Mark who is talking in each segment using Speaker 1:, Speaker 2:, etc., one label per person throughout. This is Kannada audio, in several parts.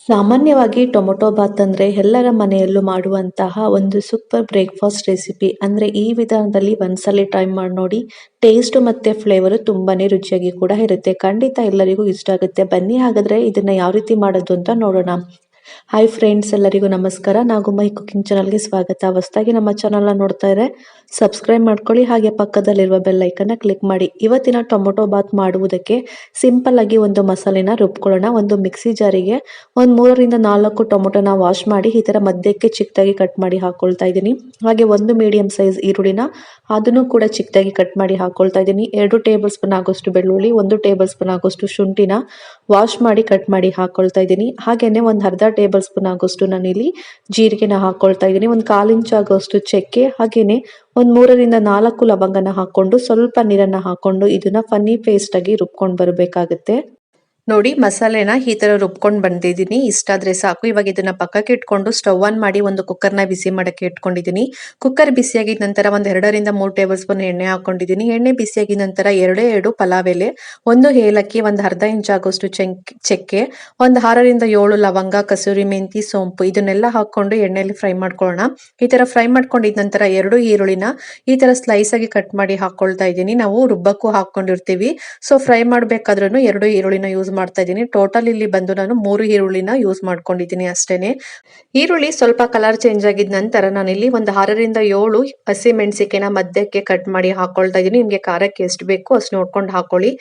Speaker 1: ಸಾಮಾನ್ಯವಾಗಿ ಟೊಮೊಟೊ ಬಾತ್ ಅಂದರೆ ಎಲ್ಲರ ಮನೆಯಲ್ಲೂ ಮಾಡುವಂತಹ ಒಂದು ಸೂಪರ್ ಬ್ರೇಕ್ಫಾಸ್ಟ್ ರೆಸಿಪಿ. ಅಂದರೆ ಈ ವಿಧಾನದಲ್ಲಿ ಒಂದ್ಸಲಿ ಟ್ರೈ ಮಾಡಿ ನೋಡಿ. ಟೇಸ್ಟ್ ಮತ್ತು ಫ್ಲೇವರು ತುಂಬಾನೇ ರುಚಿಯಾಗಿ ಕೂಡ ಇರುತ್ತೆ. ಖಂಡಿತ ಎಲ್ಲರಿಗೂ ಇಷ್ಟ ಆಗುತ್ತೆ. ಬನ್ನಿ ಹಾಗಾದರೆ ಇದನ್ನು ಯಾವ ರೀತಿ ಮಾಡೋದು ಅಂತ ನೋಡೋಣ. ಹಾಯ್ ಫ್ರೆಂಡ್ಸ್, ಎಲ್ಲರಿಗೂ ನಮಸ್ಕಾರ. ನಾಗುಮೈ ಕುಕಿಂಗ್ ಚಾನಲ್ಗೆ ಸ್ವಾಗತ. ಹೊಸದಾಗಿ ನಮ್ಮ ಚಾನಲ್ನ ನೋಡ್ತಾ ಇದ್ರೆ ಸಬ್ಸ್ಕ್ರೈಬ್ ಮಾಡ್ಕೊಳ್ಳಿ, ಹಾಗೆ ಪಕ್ಕದಲ್ಲಿರುವ ಬೆಲ್ ಐಕನ್ನ ಕ್ಲಿಕ್ ಮಾಡಿ. ಇವತ್ತಿನ ಟೊಮೊಟೊ ಬಾತ್ ಮಾಡುವುದಕ್ಕೆ ಸಿಂಪಲ್ ಆಗಿ ಒಂದು ಮಸಾಲೆನ ರುಬ್ಕೊಳ್ಳೋಣ. ಒಂದು ಮಿಕ್ಸಿ ಜಾರಿಗೆ ಒಂದು 3ರಿಂದ 4 ಟೊಮೊಟೊನ ವಾಶ್ ಮಾಡಿ ಈ ಥರ ಮಧ್ಯಕ್ಕೆ ಚಿಕ್ಕದಾಗಿ ಕಟ್ ಮಾಡಿ ಹಾಕೊಳ್ತಾ ಇದ್ದೀನಿ. ಹಾಗೆ ಒಂದು ಮೀಡಿಯಂ ಸೈಜ್ ಈರುಳ್ಳಿನ ಅದನ್ನು ಕೂಡ ಚಿಕ್ಕದಾಗಿ ಕಟ್ ಮಾಡಿ ಹಾಕೊಳ್ತಾ ಇದ್ದೀನಿ. 2 ಟೇಬಲ್ ಸ್ಪೂನ್ ಆಗೋಷ್ಟು ಬೆಳ್ಳುಳ್ಳಿ, 1 ಟೇಬಲ್ ಸ್ಪೂನ್ ಆಗೋಷ್ಟು ಶುಂಠಿನ ವಾಶ್ ಮಾಡಿ ಕಟ್ ಮಾಡಿ ಹಾಕೊಳ್ತಾ ಇದ್ದೀನಿ. ಹಾಗೇನೆ ಒಂದು ಅರ್ಧ ಟೇಬಲ್ ಸ್ಪೂನ್ ಆಗೋಷ್ಟು ನಾನಿಲ್ಲಿ ಜೀರಿಗೆನ ಹಾಕೊಳ್ತಾ ಇದ್ದೀನಿ. ಒಂದು 1/4 ಇಂಚ್ ಆಗೋಷ್ಟು ಚಕ್ಕೆ, ಹಾಗೇನೆ ಒಂದು 3ರಿಂದ 4 ಲವಂಗನ ಹಾಕೊಂಡು ಸ್ವಲ್ಪ ನೀರನ್ನ ಹಾಕೊಂಡು ಇದನ್ನ ಫನ್ನಿ ಪೇಸ್ಟ್ ಆಗಿ ರುಬ್ಕೊಂಡು ಬರಬೇಕಾಗುತ್ತೆ. ನೋಡಿ, ಮಸಾಲೆನ ಈ ತರ ರುಬ್ಕೊಂಡು ಬಂದಿದ್ದೀನಿ. ಇಷ್ಟಾದ್ರೆ ಸಾಕು. ಇವಾಗ ಇದನ್ನ ಪಕ್ಕಕ್ಕೆ ಇಟ್ಕೊಂಡು ಸ್ಟವ್ ಆನ್ ಮಾಡಿ ಒಂದು ಕುಕ್ಕರ್ನ ಬಿಸಿ ಮಾಡಕ್ಕೆ ಇಟ್ಕೊಂಡಿದ್ದೀನಿ. ಕುಕ್ಕರ್ ಬಿಸಿಯಾಗಿದ ನಂತರ ಒಂದು 2ರಿಂದ 3 ಟೇಬಲ್ ಸ್ಪೂನ್ ಎಣ್ಣೆ ಹಾಕೊಂಡಿದ್ದೀನಿ. ಎಣ್ಣೆ ಬಿಸಿಯಾಗಿದ ನಂತರ 2 ಪಲಾವ್ ಎಲೆ, 1 ಏಲಕ್ಕಿ, ಒಂದು ಅರ್ಧ ಇಂಚ್ ಆಗೋಷ್ಟು ಚಕ್ಕೆ, ಒಂದು 6ರಿಂದ 7 ಲವಂಗ, ಕಸೂರಿ ಮೆಂತಿ, ಸೋಂಪು ಇದನ್ನೆಲ್ಲ ಹಾಕೊಂಡು ಎಣ್ಣೆಯಲ್ಲಿ ಫ್ರೈ ಮಾಡ್ಕೊಳ್ಳೋಣ. ಈ ತರ ಫ್ರೈ ಮಾಡ್ಕೊಂಡಿದ ನಂತರ 2 ಈರುಳ್ಳಿನ ಈ ತರ ಸ್ಲೈಸ್ ಆಗಿ ಕಟ್ ಮಾಡಿ ಹಾಕೊಳ್ತಾ ಇದ್ದೀನಿ. ನಾವು ರುಬ್ಬಕ್ಕೂ ಹಾಕೊಂಡಿರ್ತೀವಿ, ಸೊ ಫ್ರೈ ಮಾಡ್ಬೇಕಾದ್ರೂ 2 ಈರುಳ್ಳಿನ ಯೂಸ್ ಮಾಡ್ತಾ ಇದ್ದೀನಿ. ಟೋಟಲ್ ಇಲ್ಲಿ ಬಂದು ನಾನು 3 ಈರುಳ್ಳಿನ ಯೂಸ್ ಮಾಡ್ಕೊಂಡಿದ್ದೀನಿ ಅಷ್ಟೇನೆ. ಈರುಳ್ಳಿ ಸ್ವಲ್ಪ ಕಲರ್ ಚೇಂಜ್ ಆಗಿದ ನಂತರ ನಾನಿಲ್ಲಿ ಒಂದು 6ರಿಂದ 7 ಹಸಿ ಮೆಣಸಿಕೆನ ಮಧ್ಯಕ್ಕೆ ಕಟ್ ಮಾಡಿ ಹಾಕೊಳ್ತಾ ಇದ್ದೀನಿ. ನಿಮ್ಗೆ ಖಾರಕ್ಕೆ ಎಷ್ಟು ಬೇಕು ಅಷ್ಟು ನೋಡ್ಕೊಂಡು ಹಾಕೊಳ್ಳಿ.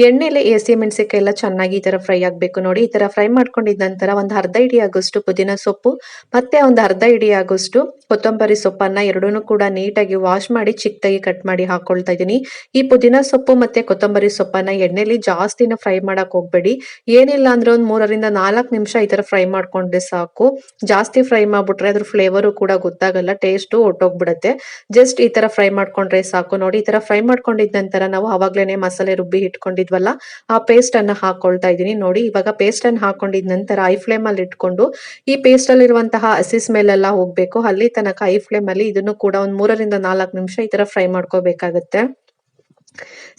Speaker 1: ಎಣ್ಣೆಲೆ ಹಸಿ ಮೆಣಸಿಕೆ ಎಲ್ಲ ಚೆನ್ನಾಗಿ ಈ ತರ ಫ್ರೈ ಆಗ್ಬೇಕು. ನೋಡಿ, ಈ ತರ ಫ್ರೈ ಮಾಡ್ಕೊಂಡಿದ ನಂತರ ಒಂದು ಅರ್ಧ ಹಿಡಿ ಆಗೋಷ್ಟು ಪುದೀನ ಸೊಪ್ಪು ಮತ್ತೆ ಒಂದು ಅರ್ಧ ಹಿಡಿ ಆಗೋಷ್ಟು ಕೊತ್ತಂಬರಿ ಸೊಪ್ಪನ್ನ ಎರಡನ್ನೂ ಕೂಡ ನೀಟಾಗಿ ವಾಶ್ ಮಾಡಿ ಚಿಕ್ಕದಾಗಿ ಕಟ್ ಮಾಡಿ ಹಾಕೊಳ್ತಾ ಇದ್ದೀನಿ. ಈ ಪುದೀನ ಸೊಪ್ಪು ಮತ್ತೆ ಕೊತ್ತಂಬರಿ ಸೊಪ್ಪನ್ನ ಎಣ್ಣೆಲಿ ಜಾಸ್ತಿನ ಫ್ರೈ ಮಾಡಕ್ ಹೋಗ್ಬೇಡಿ. ಏನಿಲ್ಲ ಅಂದ್ರೆ ಒಂದು 3ರಿಂದ 4 ನಿಮಿಷ ಈ ತರ ಫ್ರೈ ಮಾಡ್ಕೊಂಡ್ರೆ ಸಾಕು. ಜಾಸ್ತಿ ಫ್ರೈ ಮಾಡ್ಬಿಟ್ರೆ ಅದ್ರ ಫ್ಲೇವರು ಕೂಡ ಗೊತ್ತಾಗಲ್ಲ, ಟೇಸ್ಟ್ ಹೊಟ್ಟೋಗ್ಬಿಡುತ್ತೆ. ಜಸ್ಟ್ ಈ ತರ ಫ್ರೈ ಮಾಡ್ಕೊಂಡ್ರೆ ಸಾಕು. ನೋಡಿ, ಈ ತರ ಫ್ರೈ ಮಾಡ್ಕೊಂಡಿದ ನಂತರ ನಾವು ಅವಾಗ್ಲೇನೆ ಮಸಾಲೆ ರುಬ್ಬಿ ಇಟ್ಕೊಂಡಿದ್ವಲ್ಲ ಆ ಪೇಸ್ಟ್ ಅನ್ನ ಹಾಕೊಳ್ತಾ ಇದೀನಿ. ನೋಡಿ, ಇವಾಗ ಪೇಸ್ಟ್ ಅನ್ನ ಹಾಕೊಂಡಿದ ನಂತರ ಐ ಫ್ಲೇಮ್ ಅಲ್ಲಿ ಇಟ್ಕೊಂಡು ಈ ಪೇಸ್ಟ್ ಅಲ್ಲಿ ಇರುವಂತಹ ಹಸಿ ಸ್ಮೆಲ್ ಎಲ್ಲ ಹೋಗ್ಬೇಕು. ಅಲ್ಲಿ ತನಕ ಐ ಫ್ಲೇಮ್ ಅಲ್ಲಿ ಇದನ್ನು ಕೂಡ ಒಂದು 3ರಿಂದ 4 ನಿಮಿಷ ಈ ತರ ಫ್ರೈ ಮಾಡ್ಕೋಬೇಕಾಗತ್ತೆ.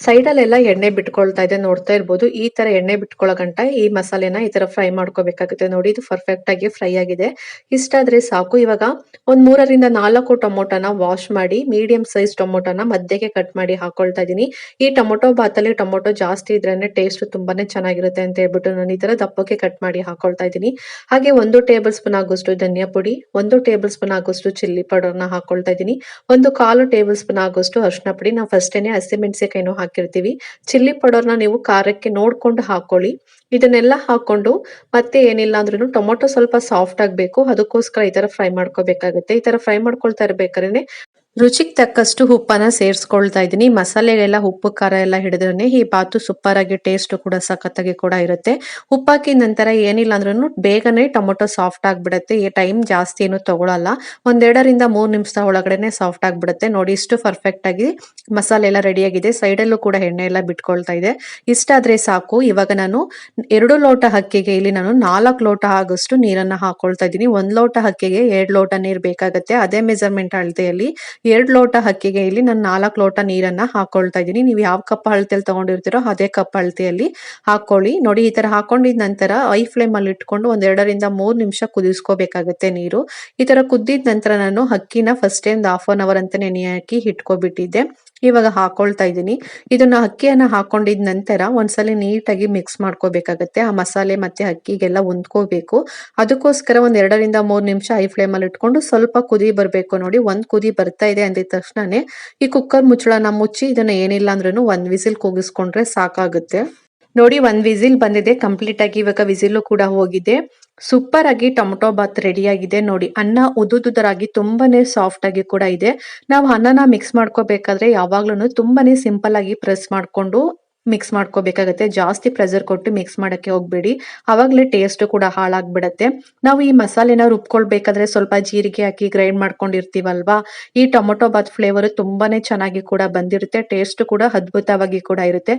Speaker 1: ಸೈಡ್ ಅಲ್ಲೆಲ್ಲ ಎಣ್ಣೆ ಬಿಟ್ಕೊಳ್ತಾ ಇದೆ, ನೋಡ್ತಾ ಇರ್ಬೋದು. ಈ ತರ ಎಣ್ಣೆ ಬಿಟ್ಕೊಳ್ಳೋ ಗಂಟ ಈ ಮಸಾಲೆನ ಈ ತರ ಫ್ರೈ ಮಾಡ್ಕೋಬೇಕಾಗುತ್ತೆ. ನೋಡಿ, ಇದು ಪರ್ಫೆಕ್ಟ್ ಆಗಿ ಫ್ರೈ ಆಗಿದೆ. ಇಷ್ಟಾದ್ರೆ ಸಾಕು. ಇವಾಗ ಒಂದ್ 3ರಿಂದ 4 ಟೊಮೊಟೊನ ವಾಶ್ ಮಾಡಿ ಮೀಡಿಯಂ ಸೈಜ್ ಟೊಮೊಟೊನ ಮಧ್ಯಕ್ಕೆ ಕಟ್ ಮಾಡಿ ಹಾಕೊಳ್ತಾ ಇದೀನಿ. ಈ ಟೊಮೊಟೊ ಬಾತಲ್ಲಿ ಟೊಮೊಟೊ ಜಾಸ್ತಿ ಇದ್ರೇನೆ ಟೇಸ್ಟ್ ತುಂಬಾನೇ ಚೆನ್ನಾಗಿರುತ್ತೆ ಅಂತ ಹೇಳ್ಬಿಟ್ಟು ನಾನು ಈ ತರ ದಪ್ಪಕ್ಕೆ ಕಟ್ ಮಾಡಿ ಹಾಕೊಳ್ತಾ ಇದೀನಿ. ಹಾಗೆ 1 ಟೇಬಲ್ ಸ್ಪೂನ್ ಆಗೋಷ್ಟು ಧನಿಯಾ ಪುಡಿ, 1 ಟೇಬಲ್ ಸ್ಪೂನ್ ಆಗೋಷ್ಟು ಚಿಲ್ಲಿ ಪೌಡರ್ನ ಹಾಕೊಳ್ತಾ ಇದೀನಿ. 1/4 ಟೇಬಲ್ ಸ್ಪೂನ್ ಆಗೋಷ್ಟು ಅರಿಶಿನ ಪುಡಿ. ನಾವು ಫಸ್ಟೇನೆ ಹಸಿಮೆಣಸಿನಕಾಯಿನೂ ಹಾಕಿರ್ತೀವಿ. ಚಿಲ್ಲಿ ಪೌಡರ್ನ ನೀವು ಖಾರಕ್ಕೆ ನೋಡ್ಕೊಂಡು ಹಾಕೊಳ್ಳಿ. ಇದನ್ನೆಲ್ಲ ಹಾಕೊಂಡು ಮತ್ತೆ ಏನಿಲ್ಲ ಅಂದ್ರೂ ಟೊಮೊಟೊ ಸ್ವಲ್ಪ ಸಾಫ್ಟ್ ಆಗ್ಬೇಕು, ಅದಕ್ಕೋಸ್ಕರ ಈ ತರ ಫ್ರೈ ಮಾಡ್ಕೋಬೇಕಾಗುತ್ತೆ. ಈ ತರ ಫ್ರೈ ಮಾಡ್ಕೊಳ್ತಾ ಇರ್ಬೇಕಾದ್ರೆ ರುಚಿಗೆ ತಕ್ಕಷ್ಟು ಉಪ್ಪನ್ನ ಸೇರಿಸ್ಕೊಳ್ತಾ ಇದ್ದೀನಿ. ಮಸಾಲೆಗೆಲ್ಲ ಉಪ್ಪು ಖಾರ ಎಲ್ಲ ಹಿಡಿದ್ರೆ ಈ ಬಾತು ಸೂಪರ್ ಆಗಿ ಟೇಸ್ಟ್ ಕೂಡ ಸಖತ್ತಾಗಿ ಕೂಡ ಇರುತ್ತೆ. ಉಪ್ಪಾಕಿದ ನಂತರ ಏನಿಲ್ಲ ಅಂದ್ರೂ ಬೇಗನೆ ಟೊಮೊಟೊ ಸಾಫ್ಟ್ ಆಗ್ಬಿಡುತ್ತೆ. ಈ ಟೈಮ್ ಜಾಸ್ತಿ ಏನು ತಗೊಳಲ್ಲ, 1-2ರಿಂದ 3 ನಿಮಿಷ ಒಳಗಡೆನೆ ಸಾಫ್ಟ್ ಆಗ್ಬಿಡುತ್ತೆ. ನೋಡಿ, ಇಷ್ಟು ಪರ್ಫೆಕ್ಟ್ ಆಗಿ ಮಸಾಲೆ ಎಲ್ಲ ರೆಡಿ ಆಗಿದೆ. ಸೈಡಲ್ಲೂ ಕೂಡ ಎಣ್ಣೆ ಎಲ್ಲ ಬಿಟ್ಕೊಳ್ತಾ ಇದೆ. ಇಷ್ಟಾದ್ರೆ ಸಾಕು. ಇವಾಗ ನಾನು 2 ಲೋಟ ಅಕ್ಕಿಗೆ ಇಲ್ಲಿ ನಾನು 4 ಲೋಟ ಆಗೋಷ್ಟು ನೀರನ್ನ ಹಾಕೊಳ್ತಾ ಇದ್ದೀನಿ. 1 ಲೋಟ ಅಕ್ಕಿಗೆ 2 ಲೋಟ ನೀರು ಬೇಕಾಗುತ್ತೆ. ಅದೇ ಮೆಜರ್ಮೆಂಟ್ ಅಳತೆಯಲ್ಲಿ 2 ಲೋಟ ಅಕ್ಕಿಗೆ ಇಲ್ಲಿ ನಾನು 4 ಲೋಟ ನೀರನ್ನ ಹಾಕೊಳ್ತಾ ಇದ್ದೀನಿ. ನೀವು ಯಾವ ಕಪ್ ಅಳತೆಯಲ್ಲಿ ತಗೊಂಡಿರ್ತೀರೋ ಅದೇ ಕಪ್ ಅಳತೆಯಲ್ಲಿ ಹಾಕೊಳ್ಳಿ. ನೋಡಿ, ಈ ತರ ಹಾಕೊಂಡಿದ ನಂತರ ಐ ಫ್ಲೇಮ್ ಅಲ್ಲಿ ಇಟ್ಕೊಂಡು 1-2ರಿಂದ 3 ನಿಮಿಷ ಕುದಿಸ್ಕೋಬೇಕಾಗುತ್ತೆ ನೀರು. ಈ ತರ ಕುದ್ದಿದ ನಂತರ ನಾನು ಅಕ್ಕಿನ ಫಸ್ಟ್ ಒಂದು 1/2 ಅವರ್ ಅಂತ ನೆನೆ ಹಾಕಿ ಇಟ್ಕೊಬಿಟ್ಟಿದ್ದೆ. ಇವಾಗ ಹಾಕೊಳ್ತಾ ಇದ್ದೀನಿ. ಇದನ್ನ ಅಕ್ಕಿಯನ್ನ ಹಾಕೊಂಡಿದ ನಂತರ ಒಂದ್ಸಲಿ ನೀಟಾಗಿ ಮಿಕ್ಸ್ ಮಾಡ್ಕೋಬೇಕಾಗತ್ತೆ. ಆ ಮಸಾಲೆ ಮತ್ತೆ ಅಕ್ಕಿಗೆಲ್ಲ ಹೊಂದ್ಕೋಬೇಕು. ಅದಕ್ಕೋಸ್ಕರ 1-2ರಿಂದ 3 ನಿಮಿಷ ಐ ಫ್ಲೇಮ್ ಅಲ್ಲಿ ಇಟ್ಕೊಂಡು ಸ್ವಲ್ಪ ಕುದಿ ಬರ್ಬೇಕು. ನೋಡಿ, ಒಂದ್ ಕುದಿ ಬರ್ತಾ ಇದೆ ಅಂದಿದ ತಕ್ಷಣನೇ ಈ ಕುಕ್ಕರ್ ಮುಚ್ಚಳನ ಮುಚ್ಚಿ ಇದನ್ನ ಏನಿಲ್ಲ ಅಂದ್ರೂ 1 ವಿಸಿಲ್ ಕೂಗಿಸ್ಕೊಂಡ್ರೆ ಸಾಕಾಗುತ್ತೆ. ನೋಡಿ, 1 ವಿಸಿಲ್ ಬಂದಿದೆ ಕಂಪ್ಲೀಟ್ ಆಗಿ. ಇವಾಗ ವಿಸಿಲ್ ಕೂಡ ಹೋಗಿದೆ. ಸೂಪರ್ ಆಗಿ ಟೊಮೊಟೊ ಬಾತ್ ರೆಡಿ ಆಗಿದೆ. ನೋಡಿ, ಅನ್ನ ಉದುರಾಗಿ ತುಂಬಾನೇ ಸಾಫ್ಟ್ ಆಗಿ ಕೂಡ ಇದೆ. ನಾವು ಅನ್ನನ ಮಿಕ್ಸ್ ಮಾಡ್ಕೋಬೇಕಾದ್ರೆ ಯಾವಾಗ್ಲೂ ತುಂಬಾನೇ ಸಿಂಪಲ್ ಆಗಿ ಪ್ರೆಸ್ ಮಾಡ್ಕೊಂಡು ಮಿಕ್ಸ್ ಮಾಡ್ಕೋಬೇಕಾಗತ್ತೆ. ಜಾಸ್ತಿ ಪ್ರೆಷರ್ ಕೊಟ್ಟು ಮಿಕ್ಸ್ ಮಾಡಕ್ಕೆ ಹೋಗ್ಬೇಡಿ, ಅವಾಗ್ಲೇ ಟೇಸ್ಟ್ ಕೂಡ ಹಾಳಾಗ್ಬಿಡತ್ತೆ. ನಾವು ಈ ಮಸಾಲೆನ ರುಬ್ಕೊಳ್ಬೇಕಾದ್ರೆ ಸ್ವಲ್ಪ ಜೀರಿಗೆ ಹಾಕಿ ಗ್ರೈಂಡ್ ಮಾಡ್ಕೊಂಡಿರ್ತೀವಲ್ವಾ, ಈ ಟೊಮೊಟೊ ಬಾತ್ ಫ್ಲೇವರ್ ತುಂಬಾನೇ ಚೆನ್ನಾಗಿ ಕೂಡ ಬಂದಿರುತ್ತೆ. ಟೇಸ್ಟ್ ಕೂಡ ಅದ್ಭುತವಾಗಿ ಕೂಡ ಇರುತ್ತೆ.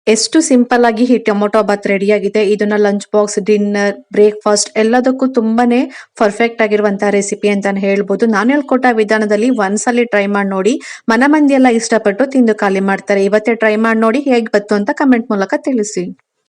Speaker 1: ಎಷ್ಟು ಸಿಂಪಲ್ ಆಗಿ ಈ ಟೊಮೊಟೊ ಬಾತ್ ರೆಡಿ ಆಗಿದೆ. ಇದನ್ನ ಲಂಚ್ ಬಾಕ್ಸ್, ಡಿನ್ನರ್, ಬ್ರೇಕ್ಫಾಸ್ಟ್ ಎಲ್ಲದಕ್ಕೂ ತುಂಬಾನೇ ಪರ್ಫೆಕ್ಟ್ ಆಗಿರುವಂತಹ ರೆಸಿಪಿ ಅಂತಾನೆ ಹೇಳ್ಬೋದು. ನಾನು ಹೇಳ್ಕೊಟ್ಟ ವಿಧಾನದಲ್ಲಿ ಒಂದ್ಸಲಿ ಟ್ರೈ ಮಾಡಿ ನೋಡಿ. ಮನ ಮಂದಿ ಎಲ್ಲ ಇಷ್ಟಪಟ್ಟು ತಿಂದು ಖಾಲಿ ಮಾಡ್ತಾರೆ. ಇವತ್ತೇ ಟ್ರೈ ಮಾಡಿ ನೋಡಿ, ಹೇಗೆ ಬಂತು ಅಂತ ಕಮೆಂಟ್ ಮೂಲಕ ತಿಳಿಸಿ.